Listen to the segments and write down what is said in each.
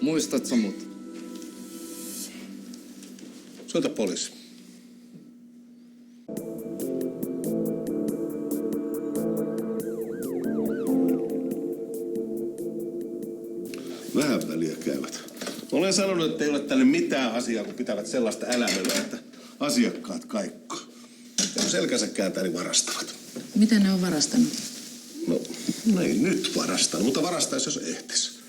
Muistatko mut? Soita poliisi. Vähän väliä käyvät. Olen sanonut, että ei ole tänne mitään asiaa, kun pitävät sellaista älämöllä, että asiakkaat kaikko. Ja selkänsä kääntää, niin varastavat. Mitä ne on varastanut? No ei nyt varastanut, mutta varastaisi, jos ehtis.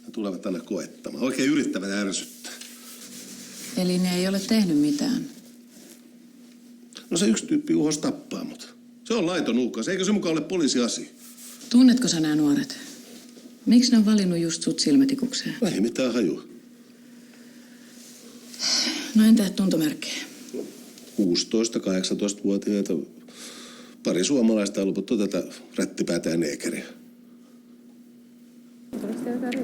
Ne tulevat tänne koettamaan. Oikein yrittävät ärsyttää. Eli ne ei ole tehnyt mitään? No se yksi tyyppi uhos tappaa mut. Se on laiton uhkaus. Eikö se mukaan ole poliisiasia? Tunnetko sä nämä nuoret? Miksi ne on valinnut just sut silmätikukseen? Ei mitään hajua. No entä tuntomerkkejä? 16-18-vuotiaita. Pari suomalaista ja loput tätä rättipäätä ja neekeriä.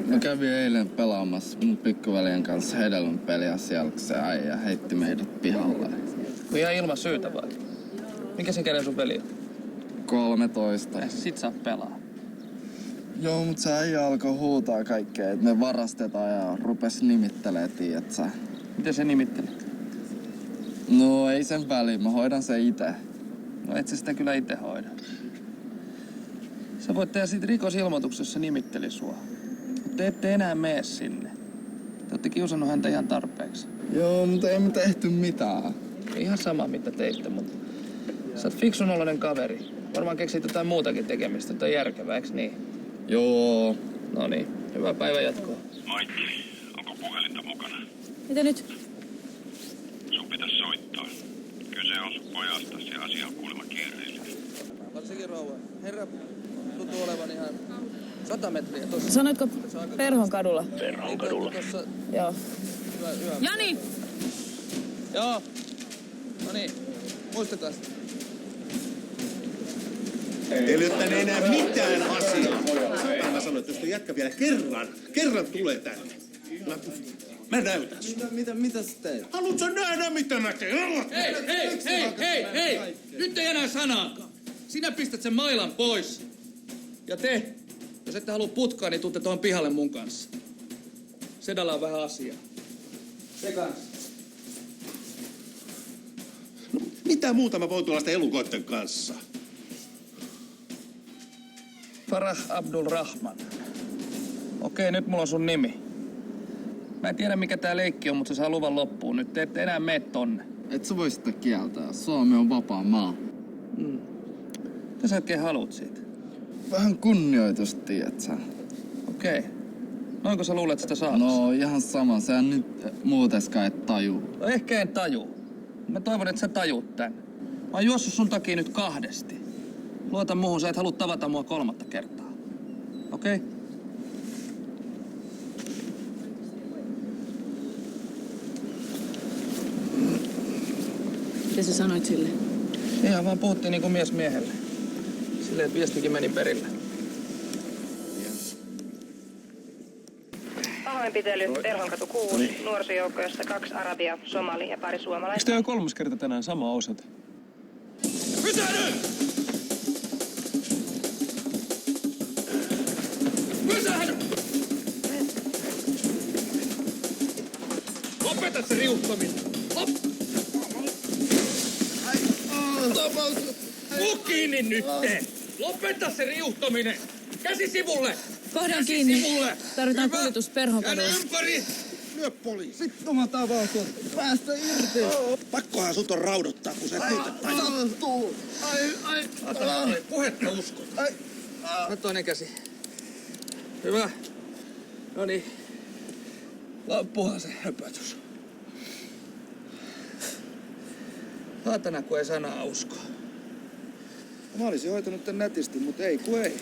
Mä kävin eilen pelaamassa mun pikkuveljen kanssa hedelmän peliä siellä, kun se äijä heitti meidät pihalle. Ihan ilman syytä vai? Mikä sen käden sun veli on? 13. Ei sit saa pelaa. Joo, mut se äijä alkoi huutaa kaikkea, että me varastetaan ja rupes nimittelee, tiiät sä. Miten se nimitteli? No ei sen väliin, mä hoidan se ite. No et sä sitä kyllä itse hoida. Sä voit tehdä siitä rikosilmoituksessa nimitteli sua. Te ette enää mene sinne. Te ootte kiusannut häntä ihan tarpeeksi. Joo, mutta ei me tehty mitään. Ihan sama mitä teitte, mutta sä oot fiksun oloinen kaveri. Varmaan keksit jotain muutakin tekemistä, tai järkevää, eiks niin? Joo. No niin, hyvää päivän jatkoa. Maikki, onko puhelinta mukana? Mitä nyt? Sun pitäisi soittaa. Kyse on sun pojastasi ja asia on kuulemma kiireellinen. Varsinkin rouva. Herra tuntuu olevan ihan 100 metriä tossa. Sanoitko Perhon kadulla? Perhon kadulla. Tossa, Joo. hyvä. Jani! Joo. No niin, muistetaan sitä. Ei ole tänne enää mitään asiaa. Mä sanoin, että jos tuo jätkä vielä kerran tulee tänne. Mä näytän sulle. Mitä sä teet? Haluatko nähdä, mitä mä teen? Hei! Nyt ei enää sanaakaan. Sinä pistät sen mailan pois. Ja te, jos ette halua putkaa, niin tuutte tuohon pihalle mun kanssa. Sedalla on vähän asiaa. Se kanssa. No, mitä muuta mä voin tuolla sitä elukoitten kanssa? Farah Abdul Rahman. Okei, nyt mulla on sun nimi. Mä en tiedä mikä tää leikki on, mutta se saa luvan loppuun. Nyt te ette enää mene tonne. Et sä voi sitä kieltää. Suomi on vapaa maa. Mitä sä oikein haluut siitä? Vähän kunnioitusta, tiedät sä. Okei. Noinko sä luulet sitä saavassa? No ihan sama. Sä nyt muuteskaan et tajuu. No ehkä en taju. Mä toivon, että sä tajuut tän. Mä oon juossut sun takia nyt 2. Luota muuhun, sä et halua tavata mua 3. kertaa. Okei? Mitä sä sanoit sille? Ihan vaan puhuttiin niin kuin mies miehelle. Silleen, että viestikin meni perille. Pahoinpitely, Perhonkatu 6, nuorisojoukkojossa 2 arabia, somali ja pari suomalaista. Eikö tämä 3. kerta tänään sama osoite? Pysähdy! Pysähdy! Lopeta se riuttaminen! Puu kiinni nyt! Lopeta se riuhtominen! Käsi sivulle! Kohdan kiinni. Sivulle! Tarvitaan kuljetus Perhon kadulla. Ympäri! Lyö poliisi. Sitten mä tavaus päästä irti. Pakkohan sut on raudottaa, kun sä et niitä tajua. Sattuu. Ai. Puhetta usko. Nyt toinen käsi. Hyvä. Noniin. Loppuhan se höpötys. Saatana, kun ei sanaa usko. Mä olisin hoitanut tän nätisti, mutta ei kun ei.